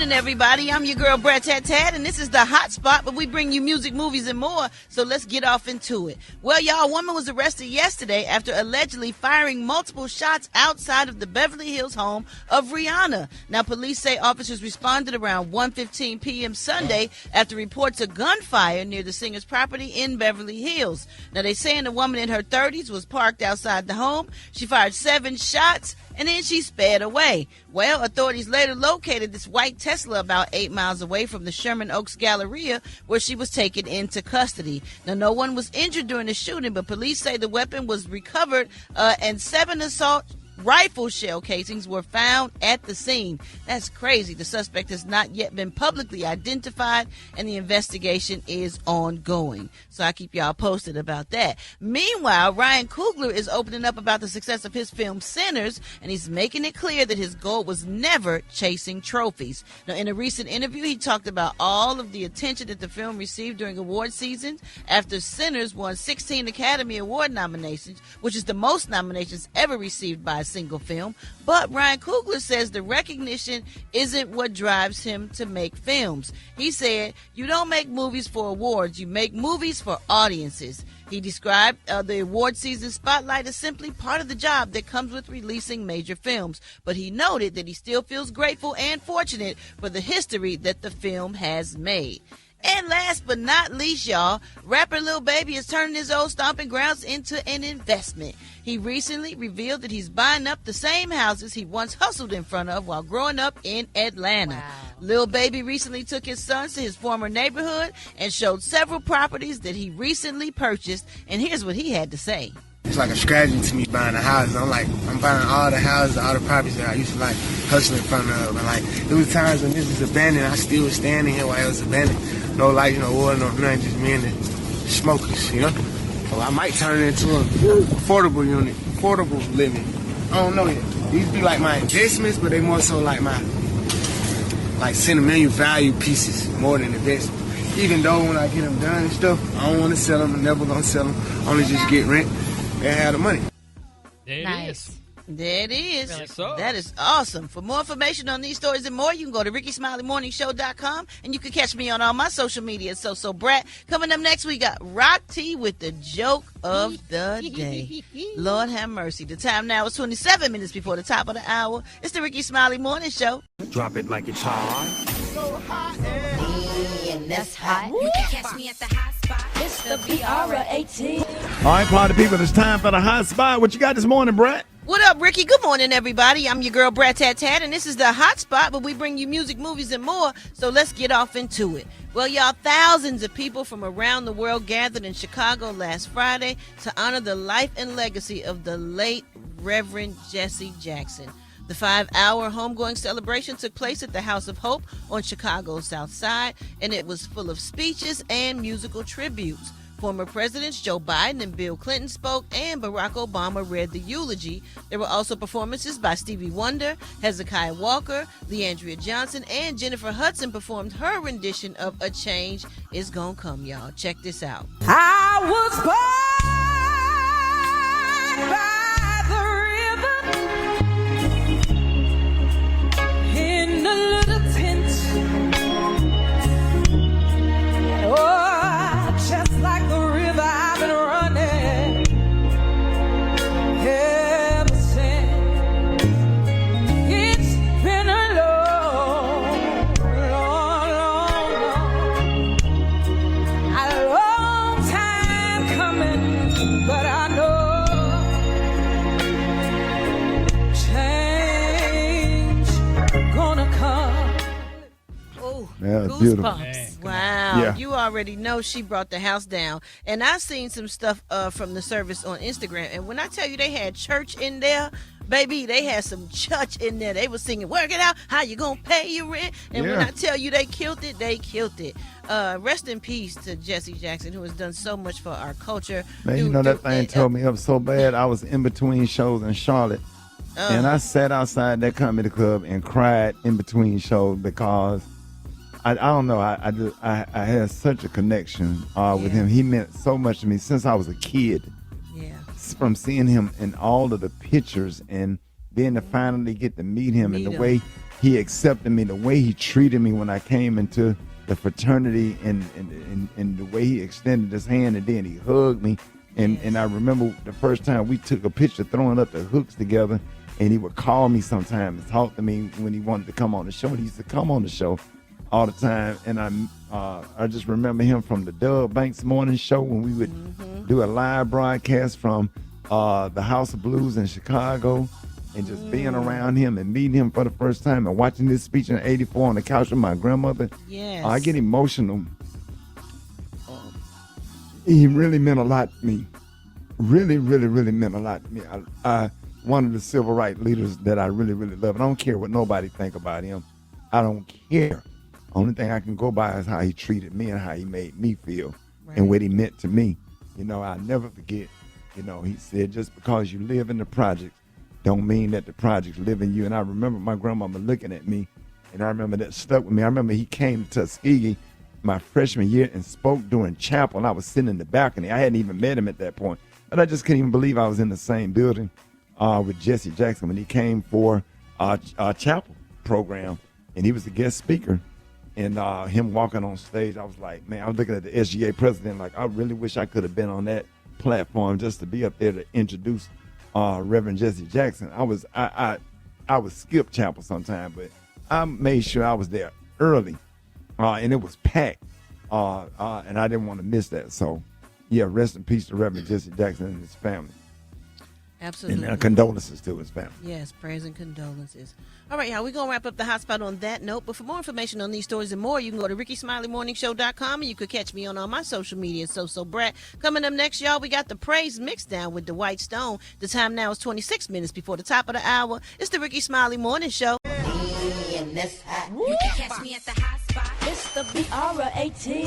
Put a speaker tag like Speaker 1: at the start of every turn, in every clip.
Speaker 1: morning, everybody. I'm your girl, Brat, and this is the Hot Spot, but we bring you music, movies, and more, so let's get off into it. Well, y'all, a woman was arrested yesterday after allegedly firing multiple shots outside of the Beverly Hills home of Rihanna. Now, police say officers responded around 1:15 p.m. Sunday after reports of gunfire near the singer's property in Beverly Hills. Now, they saying the woman in her 30s was parked outside the home. She fired 7 shots, and then she sped away. Well, authorities later located this white Tesla about 8 miles away from the Sherman Oaks Galleria, where she was taken into custody. Now, no one was injured during the shooting, but police say the weapon was recovered and 7 assault rifle shell casings were found at the scene. That's crazy. The suspect has not yet been publicly identified, and the investigation is ongoing. So I keep y'all posted about that. Meanwhile, Ryan Coogler is opening up about the success of his film Sinners, and he's making it clear that his goal was never chasing trophies. Now, in a recent interview, he talked about all of the attention that the film received during award season after Sinners won 16 Academy Award nominations, which is the most nominations ever received by a single film. But Ryan Coogler says the recognition isn't what drives him to make films. He said, "You don't make movies for awards, you make movies for audiences." He described the award season spotlight as simply part of the job that comes with releasing major films. But he noted that he still feels grateful and fortunate for the history that the film has made. And last but not least, y'all, rapper Lil Baby is turning his old stomping grounds into an investment. He recently revealed that he's buying up the same houses he once hustled in front of while growing up in Atlanta. Wow. Lil Baby recently took his sons to his former neighborhood and showed several properties that he recently purchased. And here's what he had to say.
Speaker 2: It's like a strategy to me buying a house. I'm buying all the houses, all the properties that I used to hustle in front of. And there was times when this was abandoned, I still was standing here while it was abandoned. No lights, no oil, no nothing, just me and the smokers, So I might turn it into an affordable unit, affordable living. I don't know yet. These be like my investments, but they more so like my sentimental value pieces more than investments. Even though when I get them done and stuff, I don't want to sell them. I'm never going to sell them. Only just get rent and have the money.
Speaker 3: There it is.
Speaker 1: There it is.
Speaker 3: Really so.
Speaker 1: That is awesome. For more information on these stories and more, you can go to RickeySmileyMorningShow.com, and you can catch me on all my social media. So Brat. Coming up next, we got Rock T with the joke of the day. Lord have mercy. The time now is 27 minutes before the top of the hour. It's the Rickey Smiley Morning Show.
Speaker 4: Drop it like it's hot.
Speaker 1: So hot
Speaker 5: and that's hot. You can catch me at the hot spot. It's the BR18.
Speaker 4: All right, party people, it's time for the hot spot. What you got this morning, Brat?
Speaker 1: What up, Ricky? Good morning, everybody. I'm your girl, Brat, and this is the Hot Spot, but we bring you music, movies, and more, so let's get off into it. Well, y'all, thousands of people from around the world gathered in Chicago last Friday to honor the life and legacy of the late Reverend Jesse Jackson. The 5-hour homegoing celebration took place at the House of Hope on Chicago's South Side, and it was full of speeches and musical tributes. Former presidents Joe Biden and Bill Clinton spoke, and Barack Obama read the eulogy. There were also performances by Stevie Wonder, Hezekiah Walker, Leandria Johnson, and Jennifer Hudson performed her rendition of A Change Is Gonna Come, y'all. Check this out.
Speaker 6: I was born by the river in a little tent. Oh, just like the river I've been running ever since. It's been a long time coming, but I know change gonna come.
Speaker 1: Oh,
Speaker 4: Yeah, beautiful.
Speaker 1: Wow,
Speaker 4: Yeah.
Speaker 1: You already know she brought the house down. And I seen some stuff from the service on Instagram. And when I tell you they had church in there, baby, they had some church in there. They were singing, "Work it out, how you gonna pay your rent?" And when I tell you they killed it, they killed it. Rest in peace to Jesse Jackson, who has done so much for our culture.
Speaker 4: Man, that thing tore me up so bad. I was in between shows in Charlotte, and I sat outside that comedy club and cried in between shows because I don't know. I had such a connection with him. He meant so much to me since I was a kid.
Speaker 1: Yeah.
Speaker 4: From seeing him in all of the pictures and then to finally get to meet him and the way he accepted me, the way he treated me when I came into the fraternity, and the way he extended his hand, and then he hugged me. And I remember the first time we took a picture throwing up the hooks together, and he would call me sometimes and talk to me when he wanted to come on the show. And he used to come on the show all the time. And I just remember him from the Doug Banks morning show when we would do a live broadcast from the House of Blues in Chicago, and just being around him and meeting him for the first time and watching this speech in '84 on the couch with my grandmother.
Speaker 1: Yes.
Speaker 4: I get emotional. He really meant a lot to me. Really, really, really meant a lot to me. I one of the civil rights leaders that I really, really love. And I don't care what nobody think about him. I don't care. Only thing I can go by is how he treated me and how he made me feel, and what he meant to me. You know, I'll never forget, you know, he said, just because you live in the projects don't mean that the projects live in you. And I remember my grandmama looking at me, and I remember that stuck with me. I remember he came to Tuskegee my freshman year and spoke during chapel, and I was sitting in the balcony. I hadn't even met him at that point, but I just couldn't even believe I was in the same building with Jesse Jackson when he came for our chapel program, and he was the guest speaker. And him walking on stage, I was like, man, I was looking at the SGA president like, I really wish I could have been on that platform just to be up there to introduce Reverend Jesse Jackson. I would skip chapel sometime, but I made sure I was there early, and it was packed, and I didn't want to miss that. So, yeah, rest in peace to Reverend Jesse Jackson and his family.
Speaker 1: Absolutely.
Speaker 4: And condolences to his family.
Speaker 1: Yes, prayers and condolences. All right, y'all, we're going to wrap up the hotspot on that note. But for more information on these stories and more, you can go to RickeySmileyMorningShow.com, and you could catch me on all my social media. So Brat. Coming up next, y'all, we got the praise mix down with the White Stone. The time now is 26 minutes before the top of the hour. It's the Rickey Smiley Morning Show.
Speaker 5: And that's hot. You can catch me at the hot spot. It's the BR18.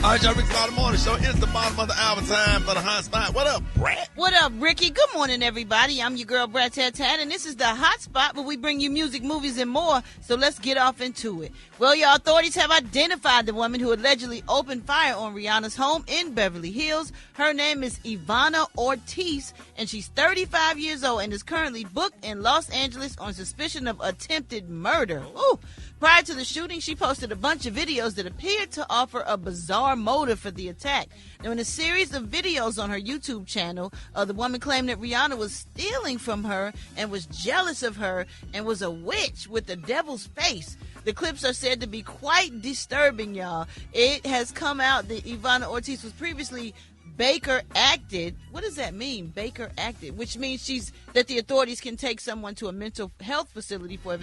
Speaker 7: All right, y'all, Rickey Smiley Morning Show. It's the bottom of the hour time for the hot spot. What up, Brat?
Speaker 1: What up, Rickey? Good morning, everybody. I'm your girl, Brat Tat, and this is the hot spot where we bring you music, movies, and more. So let's get off into it. Well, y'all, authorities have identified the woman who allegedly opened fire on Rihanna's home in Beverly Hills. Her name is Ivana Ortiz, and she's 35 years old and is currently booked in Los Angeles on suspicion of attempted murder. Ooh. Prior to the shooting, she posted a bunch of videos that appeared to offer a bizarre motive for the attack. Now, in a series of videos on her YouTube channel, the woman claimed that Rihanna was stealing from her and was jealous of her and was a witch with the devil's face. The clips are said to be quite disturbing, y'all. It has come out that Ivana Ortiz was previously Baker acted. What does that mean? Baker acted, which means that the authorities can take someone to a mental health facility for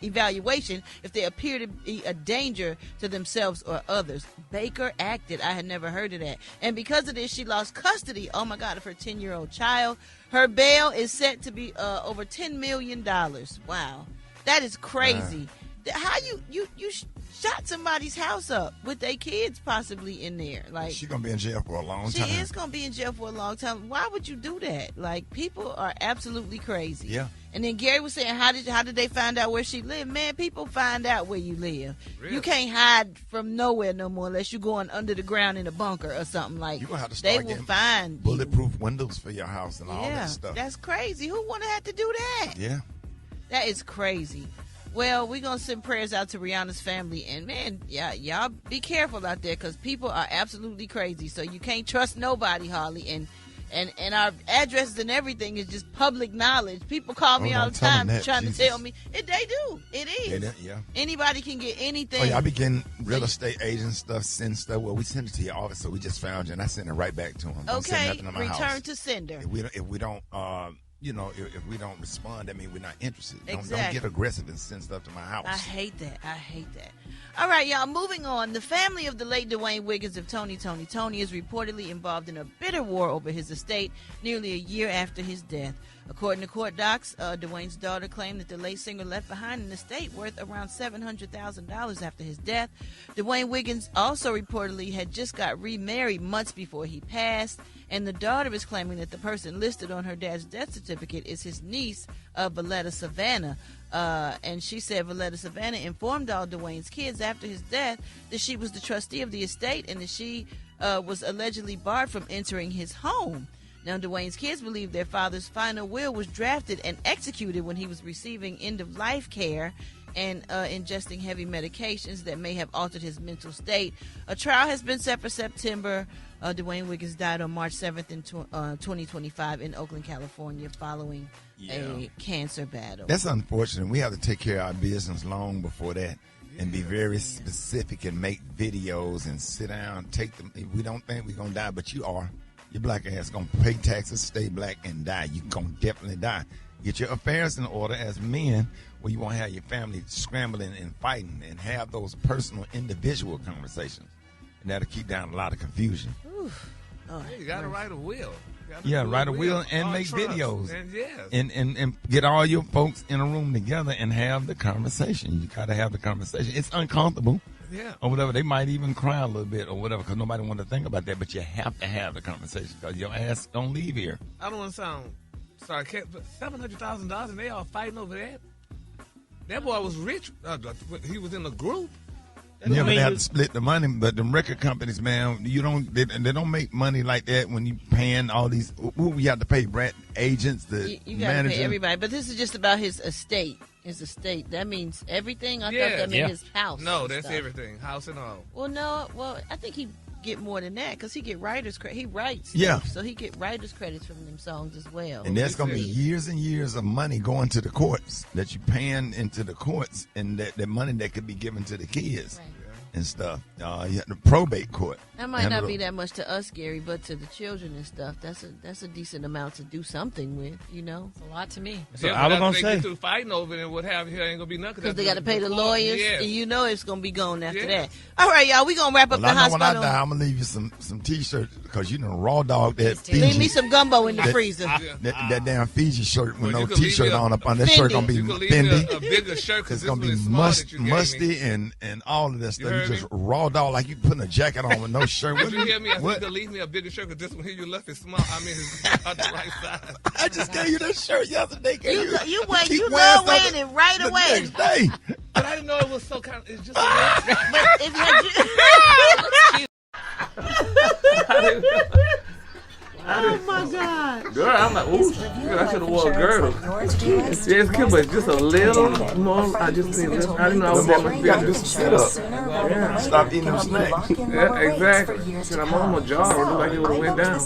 Speaker 1: evaluation if they appear to be a danger to themselves or others. Baker acted. I had never heard of that. And because of this, she lost custody, oh my God, of her 10-year-old child. Her bail is set to be over $10 million. Wow. That is crazy. How you shot somebody's house up with their kids possibly in there? Like,
Speaker 7: She's going to be in jail for a long time.
Speaker 1: She is going to be in jail for a long time. Why would you do that? Like, people are absolutely crazy.
Speaker 7: Yeah.
Speaker 1: And then Gary was saying, how did they find out where she lived? Man, people find out where you live. Really? You can't hide from nowhere no more unless you're going under the ground in a bunker or something. Like,
Speaker 7: you're going to have to start
Speaker 1: they will find
Speaker 7: bulletproof windows for your house and all that stuff.
Speaker 1: That's crazy. Who want to have to do that?
Speaker 7: Yeah.
Speaker 1: That is crazy. Well, we're going to send prayers out to Rihanna's family. And, man, y'all be careful out there because people are absolutely crazy. So you can't trust nobody, Harley. And our addresses and everything is just public knowledge. People call me all the time trying to tell me. They do. It is.
Speaker 7: Yeah.
Speaker 1: Anybody can get anything.
Speaker 7: Oh, yeah, I be getting real estate agent stuff, send stuff. Well, we send it to your office, so we just found you, and I send it right back to them.
Speaker 1: Okay,
Speaker 7: nothing to my
Speaker 1: return
Speaker 7: house.
Speaker 1: to sender.
Speaker 7: If we don't if we don't respond, that means we're not interested.
Speaker 1: Exactly.
Speaker 7: Don't get aggressive and send stuff to my house.
Speaker 1: I hate that. All right, y'all, moving on. The family of the late Dwayne Wiggins of Tony is reportedly involved in a bitter war over his estate nearly a year after his death. According to court docs, Dwayne's daughter claimed that the late singer left behind an estate worth around $700,000 after his death. Dwayne Wiggins also reportedly had just got remarried months before he passed, and the daughter is claiming that the person listed on her dad's death certificate is his niece, Valletta Savannah. And she said Valletta Savannah informed all Dwayne's kids after his death that she was the trustee of the estate and that she was allegedly barred from entering his home. Now, Dwayne's kids believe their father's final will was drafted and executed when he was receiving end-of-life care. and ingesting heavy medications that may have altered his mental state. A trial has been set for September. Dwayne Wiggins died on March 7th in 2025 in Oakland, California, following a cancer battle.
Speaker 7: That's unfortunate. We have to take care of our business long before that and be very specific and make videos and sit down, take them. We don't think we're going to die, but you are. Your black ass going to pay taxes, stay black, and die. You're going to definitely die. Get your affairs in order as men, where you won't have your family scrambling and fighting, and have those personal, individual conversations. And that'll keep down a lot of confusion.
Speaker 8: You got to write a will.
Speaker 7: Write a will and make videos.
Speaker 8: And,
Speaker 7: and get all your folks in a room together and have the conversation. You got to have the conversation. It's uncomfortable. Or whatever. They might even cry a little bit or whatever because nobody want to think about that. But you have to have the conversation because your ass don't leave here.
Speaker 8: I don't want to sound sarcastic, but $700,000 and they all fighting over that? That boy was rich. He was in a group.
Speaker 7: But they have to split the money. But the record companies, man, they don't make money like that when you paying all these. Who we have to pay? Brat, agents, the
Speaker 1: you got to pay everybody. But this is just about his estate. His estate. That means everything. I thought that meant his house.
Speaker 8: No, that's everything. House and all.
Speaker 1: Well, no. Well, I think he get more than that because he get writers credit. He writes. So he get writers credits from them songs as well.
Speaker 7: And there's going to be years and years of money going to the courts that you paying into the courts, and that money that could be given to the kids.
Speaker 1: Right.
Speaker 7: And stuff. The probate court.
Speaker 1: That might not be that much to us, Gary, but to the children and stuff, that's a decent amount to do something with, you know.
Speaker 3: It's a lot to me.
Speaker 8: So I was gonna say, get fighting over it and what have you, ain't gonna be nothing
Speaker 1: because they got to pay the lawyers, and you know it's gonna be gone after that. All right, y'all, we gonna wrap up the hospital.
Speaker 7: When I die, I'm gonna leave you some t-shirts because you done raw dog that Fiji.
Speaker 1: Leave me some gumbo in the freezer.
Speaker 7: That damn Fiji shirt with no t-shirt on up on that shirt gonna be Fendi.
Speaker 8: A bigger shirt because
Speaker 7: it's gonna be musty and all of that stuff. You just raw dog like you putting a jacket on with no shirt.
Speaker 8: Did you hear me? I said to leave me a bigger shirt because this one here you left is small. I mean, it's not the right size.
Speaker 7: I just gave you that shirt yesterday.
Speaker 1: You love wearing it right away.
Speaker 7: Next day.
Speaker 8: But I didn't know it was so kind of. It's just.
Speaker 1: Oh my God!
Speaker 8: Girl, I'm like, ooh, I should have wore a girdle. Yeah, it's cute, but just a little more. I just need. I didn't know I was that much bigger.
Speaker 7: Just sit up. Yeah. Stop eating them snacks.
Speaker 8: Yeah, exactly. And I'm on my jaw. It looked like it would have went down.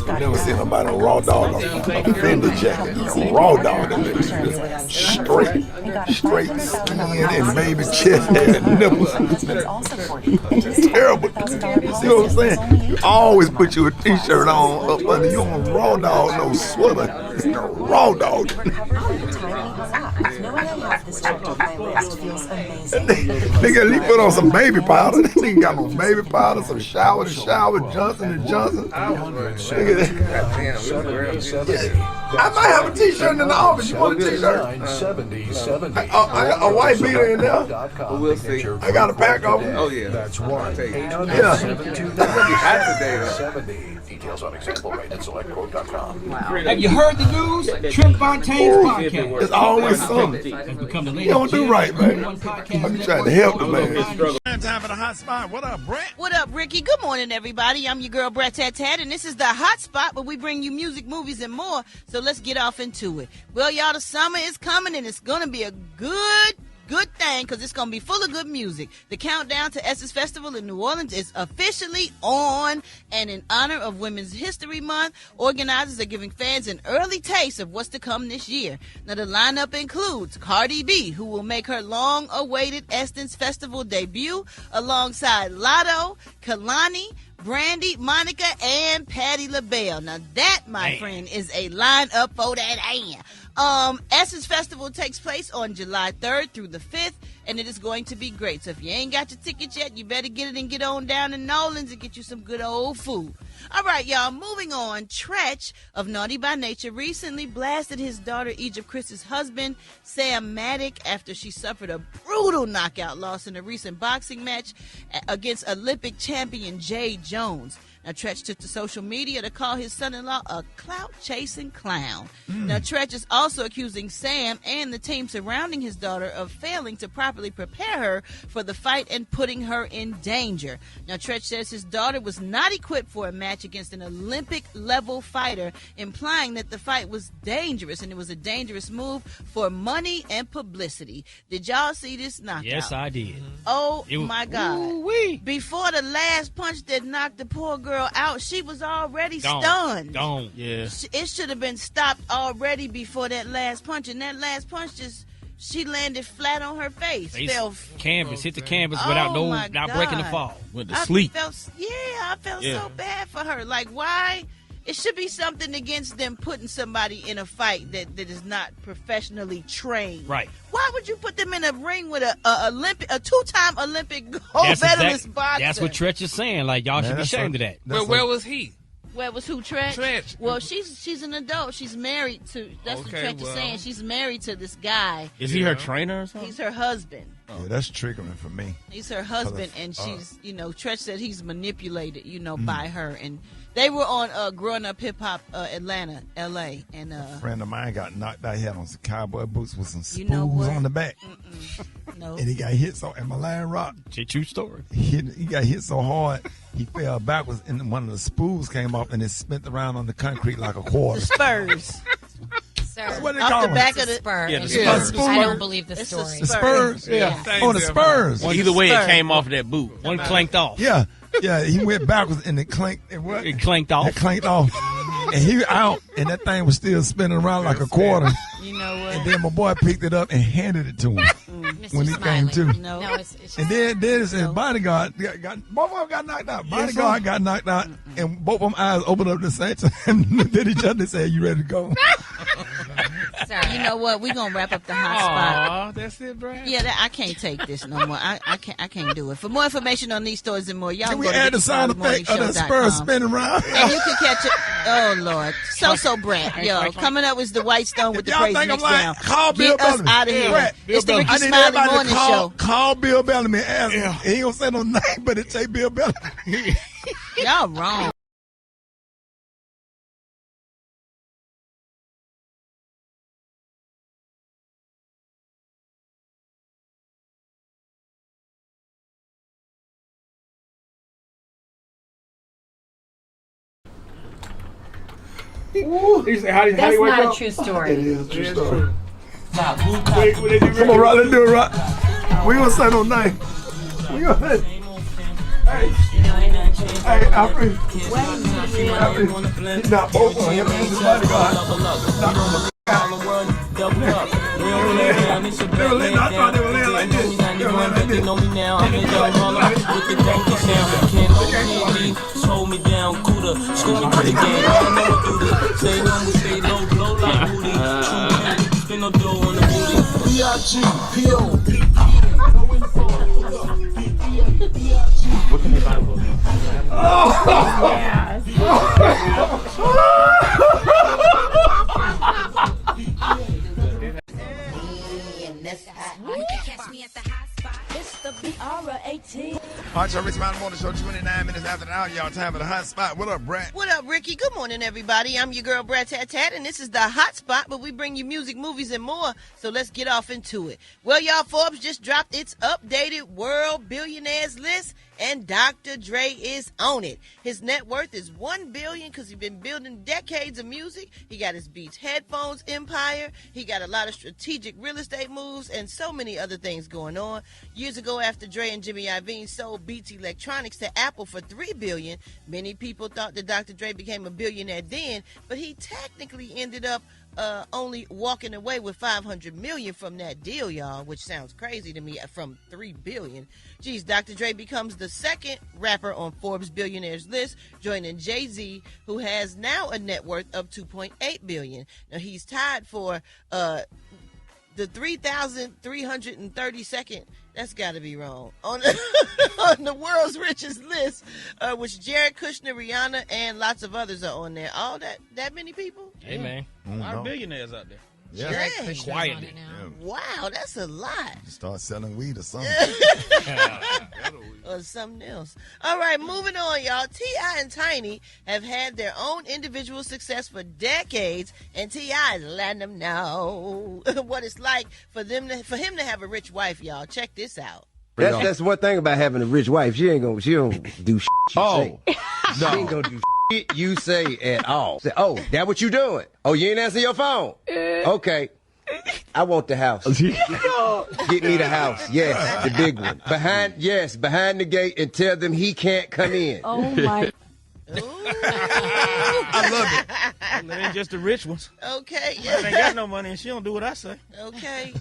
Speaker 7: You never seen nobody on raw dog on a Fendi jacket. Raw dog, straight skin and baby chest hair and nipples. Terrible. See what I'm saying? You always put you a t-shirt on up under you on raw dog, no sweater. It's no raw dog. Nigga at least put on some baby powder. That nigga got no baby powder, some shower to shower, Johnson & Johnson. I might have a t-shirt in the office. You want a t-shirt? I got a white beater in there.
Speaker 8: We'll see.
Speaker 7: I got a pack of them.
Speaker 8: Oh yeah.
Speaker 9: That's one.
Speaker 7: Yeah.
Speaker 9: Details on example rate at selectquote.com.
Speaker 10: Wow. Have you heard the news? Trent Fontaine's podcast.
Speaker 7: It's always something. You don't do right, man. I'm trying to help you, man. Time for the hot spot. What up, Brat?
Speaker 1: What up, Rickey? Good morning, everybody. I'm your girl, Brat Tat Tat, and this is the hot spot where we bring you music, movies, and more. So let's get off into it. Well, y'all, the summer is coming, and it's going to be a good thing because it's going to be full of good music. The countdown to Essence Festival in New Orleans is officially on, and in honor of Women's History Month, organizers are giving fans an early taste of what's to come this year. Now, the lineup includes Cardi B, who will make her long-awaited Essence Festival debut alongside Lotto, Kalani, Brandy, Monica, and Patti LaBelle. Now that, my friend, is a lineup for that. Essence Festival takes place on July 3rd through the 5th, and it is going to be great. So if you ain't got your tickets yet, you better get it and get on down to New Orleans and get you some good old food. All right, y'all, moving on. Tretch of Naughty by Nature recently blasted his daughter Egypt Chris's husband, Sam Maddock, after she suffered a brutal knockout loss in a recent boxing match against Olympic champion Jay Jones. Now, Tretch took to social media to call his son-in-law a clout-chasing clown. Now, Tretch is also accusing Sam and the team surrounding his daughter of failing to properly prepare her for the fight and putting her in danger. Now, Tretch says his daughter was not equipped for a match against an Olympic-level fighter, implying that the fight was dangerous and it was a dangerous move for money and publicity. Did y'all see this knockout?
Speaker 3: Yes, I did.
Speaker 1: Oh, my God.
Speaker 3: Ooh-wee.
Speaker 1: Before the last punch that knocked the poor girl out, she was already stunned.
Speaker 3: Gone. Yeah.
Speaker 1: It should have been stopped already before that last punch, and that last punch she landed flat on her face. Fell
Speaker 3: canvas, hit the canvas without breaking the fall.
Speaker 11: Went to sleep.
Speaker 1: I felt so bad for her. Like, why? It should be something against them putting somebody in a fight that is not professionally trained.
Speaker 3: Right.
Speaker 1: Why would you put them in a ring with a two-time Olympic gold medalist boxer?
Speaker 3: That's what Tretch is saying. Like, y'all should be ashamed of that.
Speaker 8: Well, where was he?
Speaker 1: Where was who, Tretch?
Speaker 8: Tretch.
Speaker 1: Well, she's an adult. She's married to. That's what Tretch is saying. She's married to this guy.
Speaker 11: Is he her trainer or something?
Speaker 1: He's her husband.
Speaker 7: Yeah, that's triggering for me.
Speaker 1: He's her husband, and she's, Tretch said he's manipulated, by her. And they were on Growing Up Hip Hop Atlanta, L.A. And
Speaker 7: a friend of mine got knocked out. He had on some cowboy boots with some spools on the back.
Speaker 1: No.
Speaker 7: And he got hit so, and Malayan Rock.
Speaker 3: True story.
Speaker 7: He got hit so hard, he fell backwards, and one of the spools came off, and it spent around on the concrete like a quarter.
Speaker 1: The Spurs.
Speaker 5: Sir,
Speaker 7: what they
Speaker 1: off
Speaker 7: call
Speaker 1: the
Speaker 7: them?
Speaker 1: back of the
Speaker 5: spur.
Speaker 11: Yeah, the
Speaker 7: Spurs.
Speaker 5: I don't believe the story.
Speaker 7: The Spurs. Yeah. Oh, the Spurs.
Speaker 11: Well, either way, it came off of that boot.
Speaker 3: One clanked off.
Speaker 7: Yeah. Yeah, he went backwards and it clanked. It
Speaker 3: clanked off.
Speaker 7: It clanked off. And he out, and that thing was still spinning around like a quarter.
Speaker 1: You know what?
Speaker 7: And then my boy picked it up and handed it to him when he came to.
Speaker 1: No,
Speaker 5: it's just,
Speaker 7: and then his bodyguard both of them got knocked out. Bodyguard got knocked out, and both of them eyes opened up at the same time and looked at each other and said, "You ready to go?"
Speaker 5: sorry.
Speaker 1: You know what? We're gonna wrap up the hot spot.
Speaker 8: That's it, Brad.
Speaker 1: Yeah, I can't take this no more. I can't do it. For more information on these stories and more, y'all
Speaker 7: Can we
Speaker 1: go to
Speaker 7: add the sound effect of the Spurs spinning around?
Speaker 1: And you can catch it. Oh Lord, so Brat. Yo, coming up is the White Stone with the
Speaker 7: Y'all
Speaker 1: crazy
Speaker 7: think
Speaker 1: mix
Speaker 7: I'm
Speaker 1: down.
Speaker 7: like, call Bill
Speaker 1: Get us
Speaker 7: Bellamy.
Speaker 1: out of here.
Speaker 7: Brat,
Speaker 1: It's the Rickey
Speaker 7: I need
Speaker 1: Smiley
Speaker 7: everybody
Speaker 1: Morning
Speaker 7: to
Speaker 1: Show.
Speaker 7: call Bill Bellamy and ask him. He ain't gonna say no name, but it say Bill Bellamy.
Speaker 1: Y'all wrong.
Speaker 5: That's not a true story.
Speaker 2: It is a true story.
Speaker 7: Come on, Rock, let's do it, Rock. We gonna say no name. We gonna say. Hey, Alfred. He's not both on him and his bodyguard. Knock on the they were laying, I thought they were laying like this. They were laying like this.
Speaker 12: Hold me down, cooler, score me to the game. I know do this. Stay humble, stay low like booty. Spin no dough on the booty. B-I-G-P-O.
Speaker 11: What can they buy for?
Speaker 5: Catch me at the hot spot.
Speaker 6: It's the BR18.
Speaker 7: Hot Show, Rickey Smiley Morning Show, 29 minutes after the hour. Y'all time for the hot spot. What up, Brat?
Speaker 1: What up, Rickey? Good morning, everybody. I'm your girl, Brat Tat Tat, and this is the hot spot, but we bring you music, movies, and more, so let's get off into it. Well, y'all, Forbes just dropped its updated World Billionaires list, and Dr. Dre is on it. His net worth is $1 billion because he's been building decades of music. He got his Beats headphones empire. He got a lot of strategic real estate moves and so many other things going on. Years ago, after Dre and Jimmy Iovine sold Beats Electronics to Apple for $3 billion, many people thought that Dr. Dre became a billionaire then, but he technically ended up only walking away with $500 million from that deal, y'all, which sounds crazy to me, from $3 billion. Geez, Dr. Dre becomes the second rapper on Forbes billionaires list, joining Jay-Z, who has now a net worth of $2.8 billion. Now, he's tied for the 3,332nd, that's got to be wrong, on the world's richest list, which Jared Kushner, Rihanna, and lots of others are on there. All that many people?
Speaker 3: Hey, man.
Speaker 11: A lot of billionaires out there.
Speaker 7: Yeah.
Speaker 3: Quietly.
Speaker 1: Wow, that's a lot.
Speaker 7: Start selling weed or something.
Speaker 1: or something else. All right, moving on, y'all. T.I. and Tiny have had their own individual success for decades, and T.I. is letting them know what it's like for him to have a rich wife, y'all. Check this out.
Speaker 13: That's one thing about having a rich wife. She don't do shit you say. No. She ain't gonna do shit you say at all. Say, oh, that what you doing? Oh, you ain't answering your phone? Okay. I want the house. Get me the house. Yes, the big one. Behind the gate, and tell them he can't come in.
Speaker 6: Oh my.
Speaker 11: I love it. It ain't just the rich ones.
Speaker 1: Okay,
Speaker 11: I ain't got no money and she don't do what I say.
Speaker 1: Okay,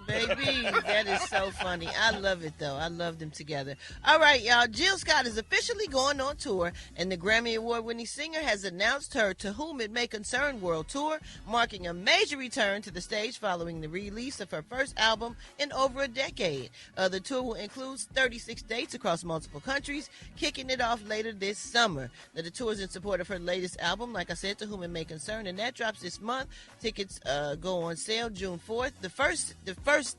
Speaker 1: baby, that is so funny. I love it, though. I love them together. All right, y'all. Jill Scott is officially going on tour, and the Grammy Award-winning singer has announced her To Whom It May Concern World Tour, marking a major return to the stage following the release of her first album in over a decade. The tour will include 36 dates across multiple countries, kicking it off later this summer. Now, the tour is in support of her latest album, like I said, To Whom It May Concern, and that drops this month. Tickets go on sale June 4th. The first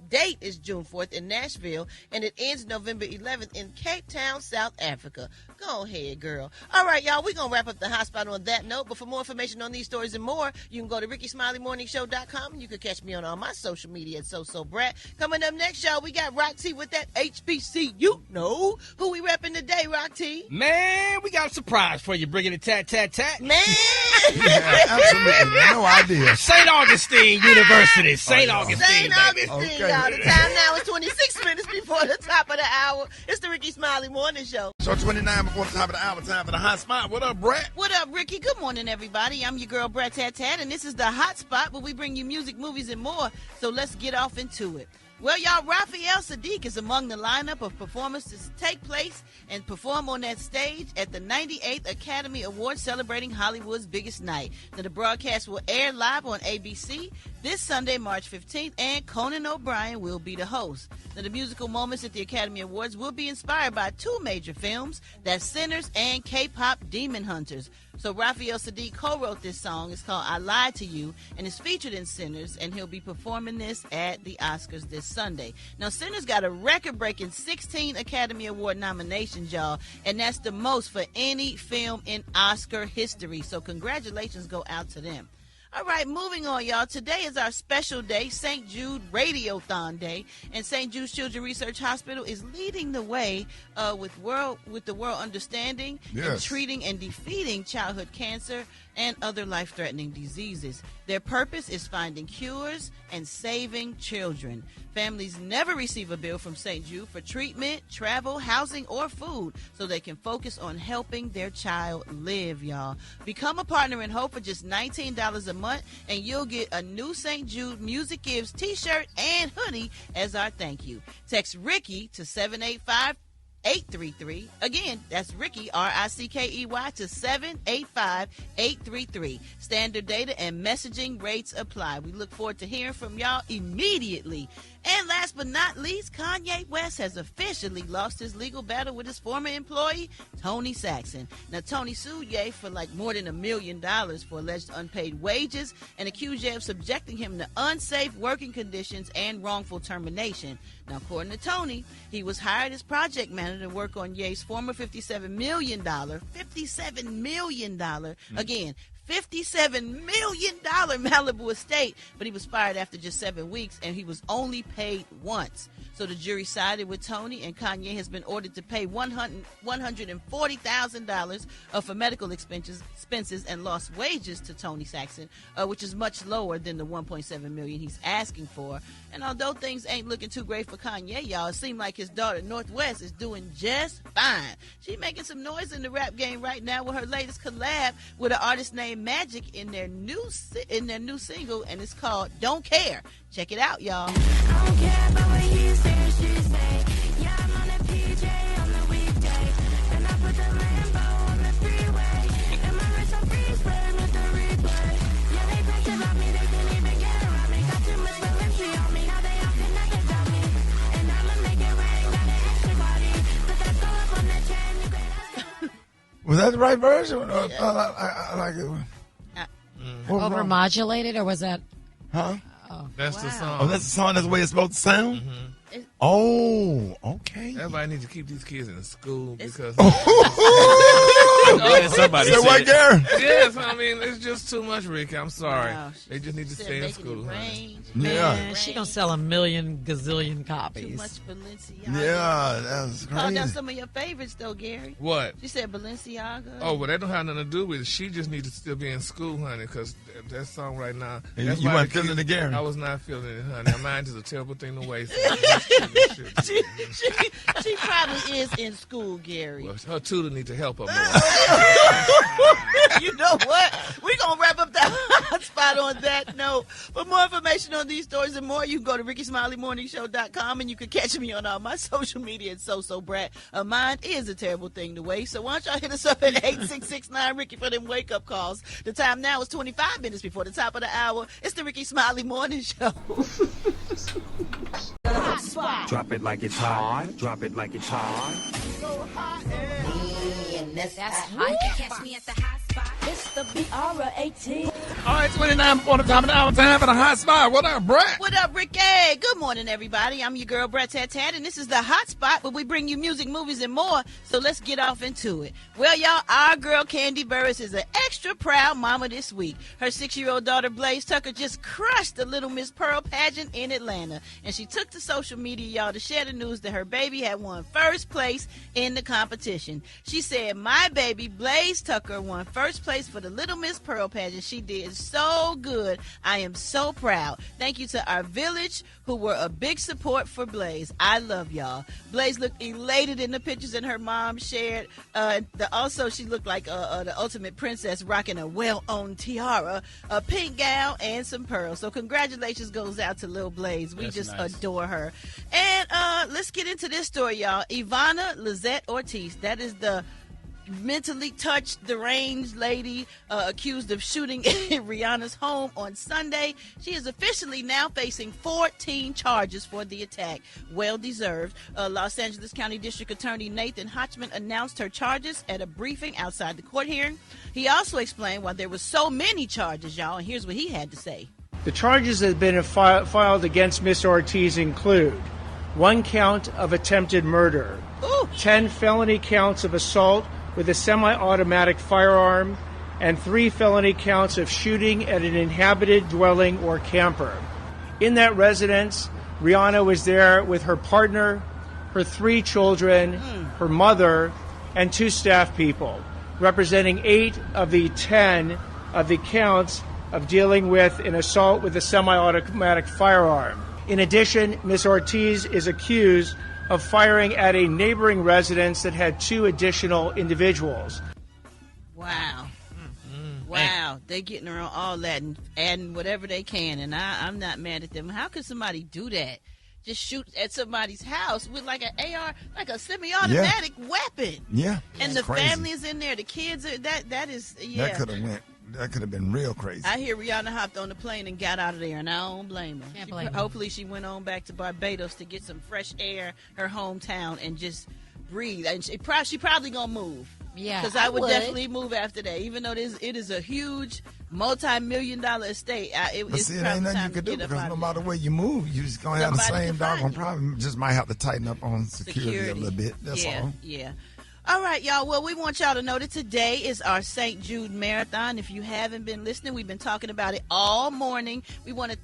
Speaker 1: date is June 4th in Nashville, and it ends November 11th in Cape Town, South Africa. Go ahead, girl. All right, y'all, we're going to wrap up the hot spot on that note, but for more information on these stories and more, you can go to RickeySmileyMorningShow.com, and you can catch me on all my social media at Brat. Coming up next, y'all, we got Rock T with that HBCU. You know who we repping today, Rock T?
Speaker 3: Man, we got a surprise for you, bringing it tat.
Speaker 1: Man!
Speaker 7: Yeah, absolutely. No idea.
Speaker 3: St. Augustine University. St. Augustine, baby.
Speaker 1: Okay. Y'all. The time now is 26 minutes before the top of the hour. It's the Rickey Smiley Morning Show.
Speaker 7: So 29 before the top of the hour, time for the hot spot. What up, Brat?
Speaker 1: What up, Rickey? Good morning, everybody. I'm your girl, Brat, and this is the hot spot where we bring you music, movies, and more. So let's get off into it. Well, y'all, Raphael Sadiq is among the lineup of performers to take place and perform on that stage at the 98th Academy Awards celebrating Hollywood's biggest night. Now, the broadcast will air live on ABC this Sunday, March 15th, and Conan O'Brien will be the host. Now, the musical moments at the Academy Awards will be inspired by two major films, that's Sinners and K-pop Demon Hunters. So Raphael Sadiq co-wrote this song. It's called I Lied to You, and it's featured in Sinners, and he'll be performing this at the Oscars this Sunday. Now, Sinners got a record-breaking 16 Academy Award nominations, y'all, and that's the most for any film in Oscar history. So congratulations go out to them. All right, moving on, y'all. Today is our special day, St. Jude Radiothon Day, and St. Jude's Children's Research Hospital is leading the way with the world understanding and treating and defeating childhood cancer and other life-threatening diseases. Their purpose is finding cures and saving children. Families never receive a bill from St. Jude for treatment, travel, housing, or food, so they can focus on helping their child live, y'all. Become a partner in Hope for just $19 a month, and you'll get a new St. Jude Music Gives t-shirt and hoodie as our thank you. Text Rickey to 785-833. Again, that's Rickey, Rickey, to 785-833. Standard data and messaging rates apply. We look forward to hearing from y'all immediately. And last but not least, Kanye West has officially lost his legal battle with his former employee, Tony Saxon. Now, Tony sued Ye for more than $1 million for alleged unpaid wages and accused Ye of subjecting him to unsafe working conditions and wrongful termination. Now, according to Tony, he was hired as project manager to work on Ye's former $57 million, again, $57 million Malibu estate, but he was fired after just 7 weeks, and he was only paid once. So the jury sided with Tony, and Kanye has been ordered to pay $140,000 for medical expenses and lost wages to Tony Saxon, which is much lower than the $1.7 million he's asking for. And although things ain't looking too great for Kanye, y'all, it seems like his daughter Northwest is doing just fine. She's making some noise in the rap game right now with her latest collab with an artist named Magic in their new single, and it's called Don't Care. Check it out, y'all.
Speaker 5: I don't care about what he say, she say. Yeah, I'm on a PJ on the weekday, and I put the Lambo on the freeway, and my wrist on freeze frame with the replay. Yeah, they bitch about me, they can't even get around me. Got too much Balenci on me, now they all connected to me, and I'ma make it rain, got an extra body, put that go up on the chain, you great.
Speaker 7: Was that the right version? I like it.
Speaker 14: Overmodulated, or was that?
Speaker 7: Huh?
Speaker 14: Oh,
Speaker 8: that's the song.
Speaker 7: Oh, that's the song. That's the way it's supposed to sound.
Speaker 8: Mm-hmm.
Speaker 7: Oh, okay.
Speaker 8: Everybody needs to keep these kids in school because.
Speaker 3: Somebody
Speaker 7: said what, Gary?
Speaker 8: Yes, I mean it's just too much, Ricky. I'm sorry.
Speaker 1: Wow.
Speaker 8: They just need to stay in school.
Speaker 7: Yeah.
Speaker 14: She gonna sell 1 million gazillion copies.
Speaker 1: Too much Balenciaga.
Speaker 7: Yeah, that was
Speaker 1: Called
Speaker 7: crazy.
Speaker 1: out some of your favorites though, Gary.
Speaker 8: What?
Speaker 1: You said Balenciaga.
Speaker 8: Oh, well, that don't have nothing to do with it. She just needs to still be in school, honey, because that song right now.
Speaker 7: You
Speaker 8: that's why
Speaker 7: weren't
Speaker 8: the
Speaker 7: feeling
Speaker 8: kids-
Speaker 7: it, Gary?
Speaker 8: I was not feeling it, honey. Her mind is a terrible thing to waste.
Speaker 1: She probably is in school, Gary.
Speaker 8: Well, her tutor need to help her more.
Speaker 1: You know what? We're going to wrap up that hot spot on that note. For more information on these stories and more, you can go to RickySmileyMorningShow.com and you can catch me on all my social media at Brat. Mine is a terrible thing to waste. So why don't y'all hit us up at 866-9-RICKY for them wake-up calls. The time now is 25 minutes before the top of the hour. It's the Ricky Smiley Morning Show.
Speaker 10: Drop it like it's hot. Drop it like it's hot.
Speaker 5: That's hot. Catch me at the hot spot. It's the BR18.
Speaker 3: All right, 29 before the top of the hour. Time for the hot spot. What up, Brat?
Speaker 1: What up, Ricky? Good morning, everybody. I'm your girl, Brat, and this is the hot spot where we bring you music, movies, and more. So let's get off into it. Well, y'all, our girl, Candy Burris, is an extra proud mama this week. Her 6-year-old daughter, Blaze Tucker, just crushed the Little Miss Pearl pageant in Atlanta. And she took to social media, y'all, to share the news that her baby had won first place in the competition. She said, my baby, Blaze Tucker, won first place for the Little Miss Pearl pageant. She did so good. I am so proud. Thank you to our village who were a big support for Blaze. I love y'all. Blaze looked elated in the pictures and her mom shared. Also, she looked like the ultimate princess rocking a well-owned tiara, a pink gown, and some pearls. So congratulations goes out to Lil Blaze. We just adore her. And let's get into this story, y'all. Ivana Lizette Ortiz, that is the mentally touched, deranged lady accused of shooting in Rihanna's home on Sunday. She is officially now facing 14 charges for the attack. Well deserved. Los Angeles County District Attorney Nathan Hotchman announced her charges at a briefing outside the court hearing. He also explained why there were so many charges, y'all, and here's what he had to say.
Speaker 15: The charges that have been filed against Ms. Ortiz include 1 count of attempted murder, 10 felony counts of assault with a semi-automatic firearm, and 3 felony counts of shooting at an inhabited dwelling or camper. In that residence, Rihanna was there with her partner, her 3 children, her mother, and 2 staff people, representing 8 of the 10 of the counts of dealing with an assault with a semi-automatic firearm. In addition, Ms. Ortiz is accused of firing at a neighboring residence that had 2 additional individuals.
Speaker 1: Wow. Wow. They're getting around all that and adding whatever they can, and I'm not mad at them. How could somebody do that? Just shoot at somebody's house with like an AR, like a semi-automatic weapon.
Speaker 7: Yeah.
Speaker 1: And the
Speaker 7: crazy.
Speaker 1: family is in there. The kids are, that is, yeah.
Speaker 7: That could have been real crazy.
Speaker 1: I hear Rihanna hopped on the plane and got out of there, and I don't blame her.
Speaker 14: Can't blame her.
Speaker 1: Hopefully she went on back to Barbados to get some fresh air, her hometown, and just breathe. And she probably gonna move.
Speaker 14: Yeah,
Speaker 1: because I would definitely move after that. Even though it is a huge, multi-million-dollar estate, it's
Speaker 7: it ain't
Speaker 1: probably
Speaker 7: nothing
Speaker 1: time
Speaker 7: you can
Speaker 1: to
Speaker 7: do
Speaker 1: get up
Speaker 7: because
Speaker 1: out
Speaker 7: no
Speaker 1: of
Speaker 7: matter where you move, you just gonna have the
Speaker 1: Somebody
Speaker 7: same
Speaker 1: can find
Speaker 7: doggone
Speaker 1: you.
Speaker 7: problem. Just might have to tighten up on security a little bit. That's all.
Speaker 1: Yeah. All right, y'all. Well, we want y'all to know that today is our St. Jude Marathon. If you haven't been listening, we've been talking about it all morning. We want to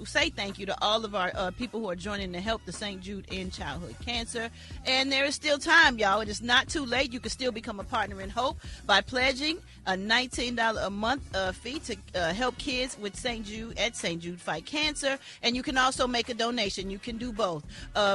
Speaker 1: say thank you to all of our people who are joining to help the St. Jude end childhood cancer. And there is still time, y'all. It is not too late. You can still become a partner in hope by pledging a $19 a month fee to help kids with St. Jude at St. Jude Fight Cancer. And you can also make a donation. You can do both.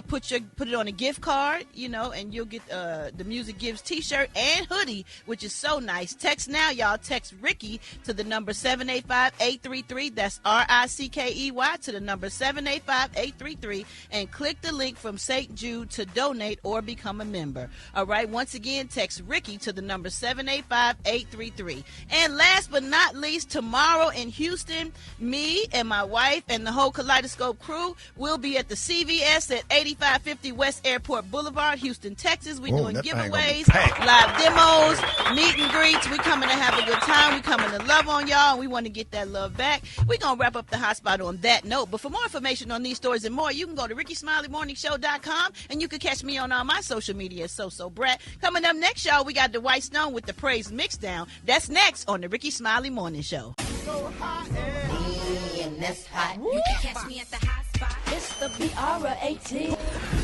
Speaker 1: Put it on a gift card, and you'll get the Music Gives t-shirt and hoodie, which is so nice. Text now, y'all. Text Ricky to the number 785-833. That's RICKEY to the number 785-833, and click the link from St. Jude to donate or become a member. All right. Once again, text Ricky to the number 785-833. And last but not least, tomorrow in Houston, me and my wife and the whole Kaleidoscope crew will be at the CVS at 8550 West Airport Boulevard, Houston, Texas. We're doing giveaways. giveaways, live demos, meet and greets. We coming to have a good time. We coming to love on y'all, and we want to get that love back. We're going to wrap up the hot spot on that note. But for more information on these stories and more, you can go to RickeySmileyMorningShow.com, and you can catch me on all my social media, So Brat. Coming up next, y'all, we got the White Stone with the Praise Mixdown. That's next on the Rickey Smiley Morning Show.
Speaker 5: And that's hot. You can catch me at the hot spot. It's the BR18.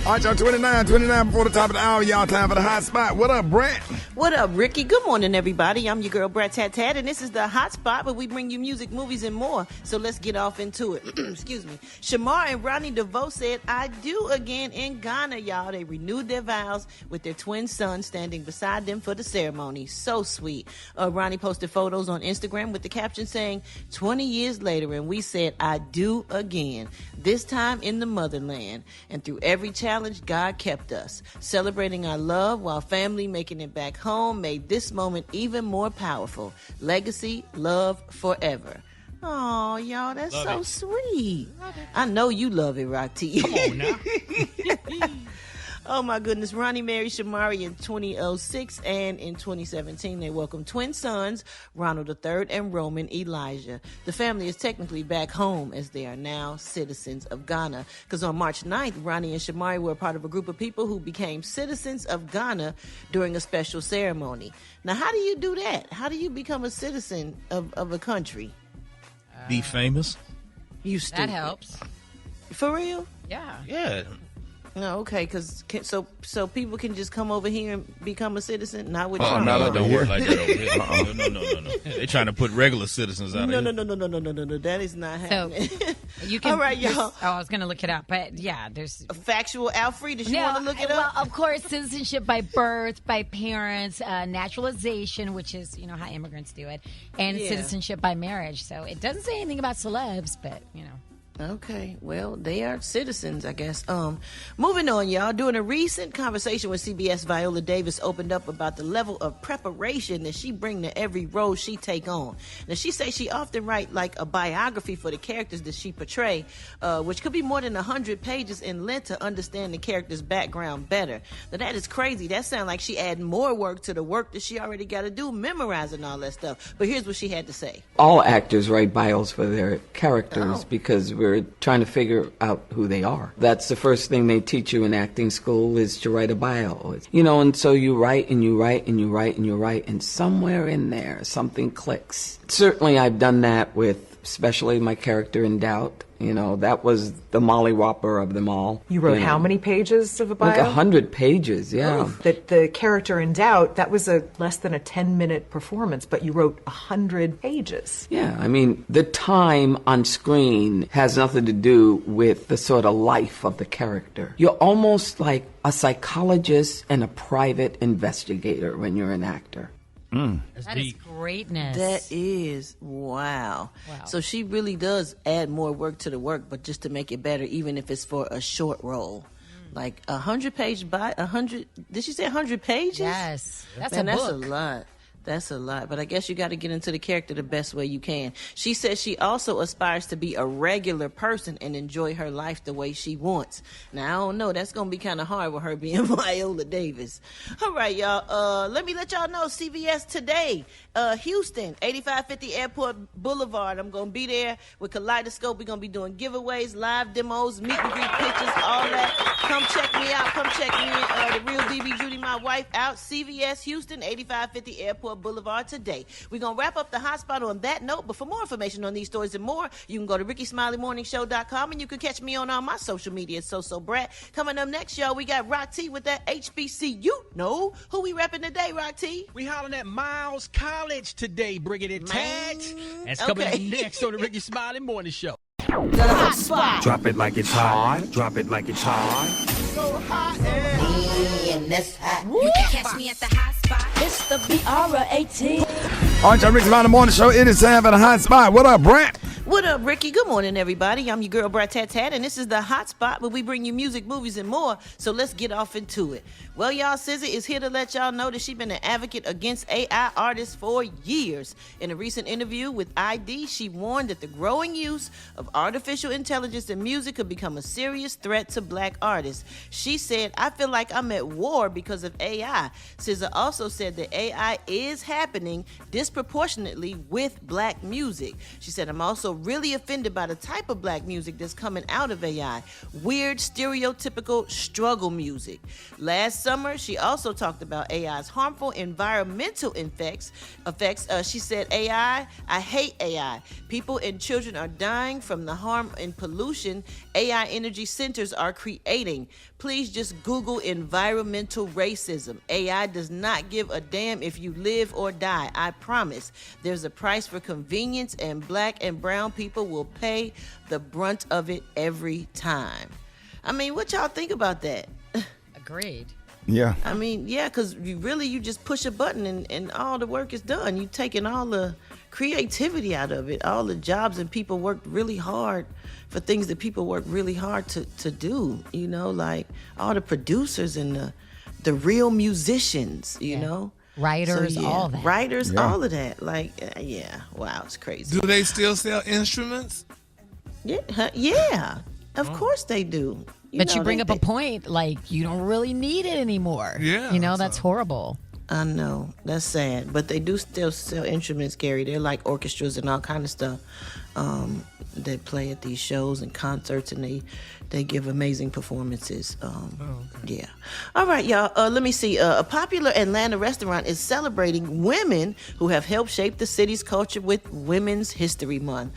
Speaker 7: All right, y'all, 29 before the top of the hour. Y'all, time for the hot spot. What up, Brat?
Speaker 1: What up, Rickey? Good morning, everybody. I'm your girl, Brat Tat Tat, and this is the hot spot where we bring you music, movies, and more. So let's get off into it. Excuse me. Shamar and Ronnie DeVoe said, I do again in Ghana, y'all. They renewed their vows with their twin son standing beside them for the ceremony. So sweet. Ronnie posted photos on Instagram with the caption saying, 20 years later, and we said, I do again. This time in the motherland. And through every challenge, God kept us. Celebrating our love while family making it back home made this moment even more powerful. Legacy, love forever. Oh, y'all, that's love so sweet. I know you love it, Rock T.
Speaker 3: Come on now.
Speaker 1: Oh, my goodness. Ronnie married Shamari in 2006, and in 2017, they welcomed twin sons, Ronald III and Roman Elijah. The family is technically back home as they are now citizens of Ghana. Because on March 9th, Ronnie and Shamari were a part of a group of people who became citizens of Ghana during a special ceremony. Now, how do you do that? How do you become a citizen of a country?
Speaker 3: Be famous.
Speaker 1: You stupid.
Speaker 14: That helps.
Speaker 1: For real?
Speaker 14: Yeah.
Speaker 3: Yeah.
Speaker 1: No, okay, because so people can just come over here and become a citizen, not with
Speaker 3: Oh,
Speaker 1: Trump.
Speaker 3: no, it don't work like that over here. No. They're trying to put regular citizens out
Speaker 1: No,
Speaker 3: here.
Speaker 1: no. That is not happening.
Speaker 14: You can.
Speaker 1: All right, y'all.
Speaker 14: I was going to look it up, but yeah, there's
Speaker 1: a factual. Alfred, does you want to look it up?
Speaker 16: Well, of course, citizenship by birth, by parents, naturalization, which is how immigrants do it, and citizenship by marriage. So it doesn't say anything about celebs, but
Speaker 1: Okay, well, they are citizens, I guess. Moving on, y'all. During a recent conversation with CBS, Viola Davis opened up about the level of preparation that she bring to every role she take on. Now, she says she often write like a biography for the characters that she portray, which could be more than 100 pages in length to understand the character's background better. Now, that is crazy. That sounds like she add more work to the work that she already got to do, memorizing all that stuff. But here's what she had to say.
Speaker 17: All actors write bios for their characters because we're trying to figure out who they are. That's the first thing they teach you in acting school is to write a bio. And so you write and you write and you write and you write, and somewhere in there something clicks. Certainly I've done that with especially my character in Doubt. That was the mollywhopper of them all.
Speaker 18: You wrote how many pages of a bio?
Speaker 17: Like 100 pages, yeah.
Speaker 18: Oof. The character in Doubt, that was less than a 10-minute performance, but you wrote 100 pages.
Speaker 17: Yeah, the time on screen has nothing to do with the sort of life of the character. You're almost like a psychologist and a private investigator when you're an actor.
Speaker 14: That is greatness.
Speaker 1: That is wow. So she really does add more work to the work, but just to make it better, even if it's for a short role. Like 100-page by 100. Did she say 100 pages?
Speaker 14: Yes, that's
Speaker 1: Man,
Speaker 14: a book.
Speaker 1: That's a lot. That's a lot, but I guess you got to get into the character the best way you can. She says she also aspires to be a regular person and enjoy her life the way she wants. Now, I don't know. That's going to be kind of hard with her being Viola Davis. All right, y'all. Let me let y'all know CVS today. Houston, 8550 Airport Boulevard. I'm going to be there with Kaleidoscope. We're going to be doing giveaways, live demos, meet and greet pictures, all that. Come check me out. Come check me and the real BB Judy, my wife, out. CVS Houston, 8550 Airport Boulevard today. We're going to wrap up the hot spot on that note, but for more information on these stories and more, you can go to RickeySmileyMorningShow.com, and you can catch me on all my social media, So Brat. Coming up next, y'all, we got Rock T with that HBC. You know who we repping today, Rock T?
Speaker 3: We hollering at Miles College today, bringing it tags. That's coming up next on the Rickey Smiley Morning Show.
Speaker 1: The hot spot.
Speaker 19: Drop it like it's hot. Drop it like it's hot.
Speaker 5: So hot and that's hot. You can catch me at the hot spot. It's the BR18.
Speaker 7: All right, y'all, Rickey Smiley Morning Show. It is time for the hot spot. What up, Brat?
Speaker 1: What up, Ricky? Good morning, everybody. I'm your girl, Brat, and this is the Hot Spot, where we bring you music, movies, and more. So let's get off into it. Well, y'all, SZA is here to let y'all know that she's been an advocate against AI artists for years. In a recent interview with ID, she warned that the growing use of artificial intelligence in music could become a serious threat to black artists. She said, "I feel like I'm at war because of AI." SZA also said that AI is happening disproportionately with black music. She said, "I'm also really offended by the type of black music that's coming out of AI. Weird, stereotypical struggle music." Last summer, she also talked about AI's harmful environmental effects. She said, I hate AI. People and children are dying from the harm and pollution AI energy centers are creating. Please just Google environmental racism. AI does not give a damn if you live or die. I promise. There's a price for convenience, and black and brown people will pay the brunt of it every time. I mean, what y'all think about that?
Speaker 16: Agreed.
Speaker 4: Yeah.
Speaker 1: I mean, yeah, because you just push a button and all the work is done. You're taking all the creativity out of it, all the jobs, and people worked really hard for things that people work really hard to do, like all the producers and the real musicians, you know?
Speaker 16: Writers, all that.
Speaker 1: Writers, all of that. Wow, it's crazy.
Speaker 8: Do they still sell instruments?
Speaker 1: Yeah, of course they do.
Speaker 16: But you bring up a point, like, you don't really need it anymore.
Speaker 8: Yeah.
Speaker 16: That's horrible.
Speaker 1: I know. That's sad. But they do still sell instruments, Gary. They're like orchestras and all kind of stuff that play at these shows and concerts, and they give amazing performances. Yeah. All right, y'all. Let me see. A popular Atlanta restaurant is celebrating women who have helped shape the city's culture with Women's History Month.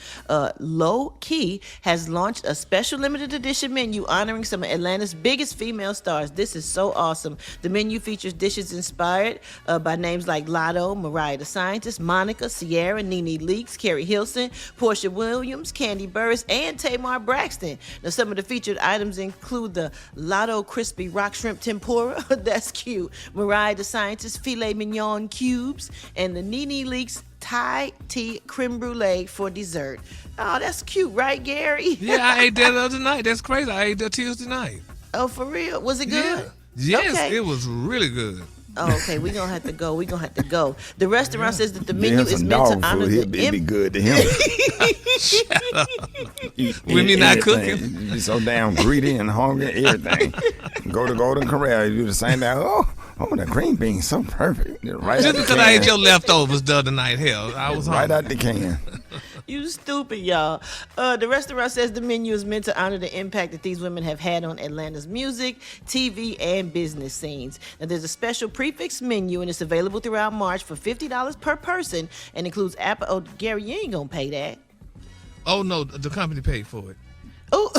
Speaker 1: Low Key has launched a special limited edition menu honoring some of Atlanta's biggest female stars. This is so awesome. The menu features dishes inspired by names like Lotto, Mariah the Scientist, Monica, Sierra, Nene Leakes, Carrie Hilson, Portia Williams, Candy Burris, and Tamar Braxton. Now, some of the featured items include the Lotto Crispy Rock Shrimp Tempura. That's cute. Mariah the Scientist Filet Mignon Cubes, and the Nene Leakes Thai Tea Creme Brulee for dessert. Oh, that's cute, right, Gary?
Speaker 8: Yeah, I ate that the other night. That's crazy. I ate that Tuesday night.
Speaker 1: Oh, for real? Was it good?
Speaker 8: Yeah. Yes,
Speaker 1: okay.
Speaker 8: It was really good.
Speaker 1: Oh, okay, we're going to have to go. The restaurant says that the menu is meant to honor the...
Speaker 4: It'd be good to him.
Speaker 8: Shut up. Women not cooking.
Speaker 4: You be so damn greedy and hungry, everything. Go to Golden Corral, you do the same thing. Oh, the green beans so perfect. Right
Speaker 8: just because I ate your leftovers the other night, hell, I was
Speaker 4: right
Speaker 8: hungry.
Speaker 4: out the can.
Speaker 1: You stupid, y'all. The restaurant says the menu is meant to honor the impact that these women have had on Atlanta's music, TV, and business scenes. Now, there's a special prefix menu, and it's available throughout March for $50 per person, and includes apple. Oh, Gary, you ain't gonna pay that.
Speaker 8: Oh, no, the company paid for it.
Speaker 1: Oh.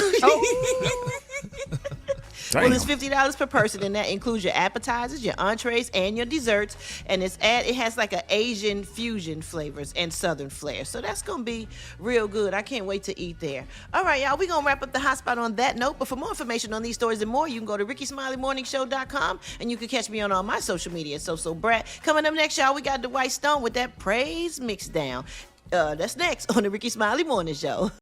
Speaker 1: Well, it's $50 per person, and that includes your appetizers, your entrees, and your desserts. And it has like an Asian fusion flavors and Southern flair. So that's gonna be real good. I can't wait to eat there. All right, y'all, we're gonna wrap up the hot spot on that note. But for more information on these stories and more, you can go to RickySmileyMorningShow.com, and you can catch me on all my social media. So Brat. Coming up next, y'all, we got Dwight Stone with that praise mix down. That's next on the Rickey Smiley Morning Show.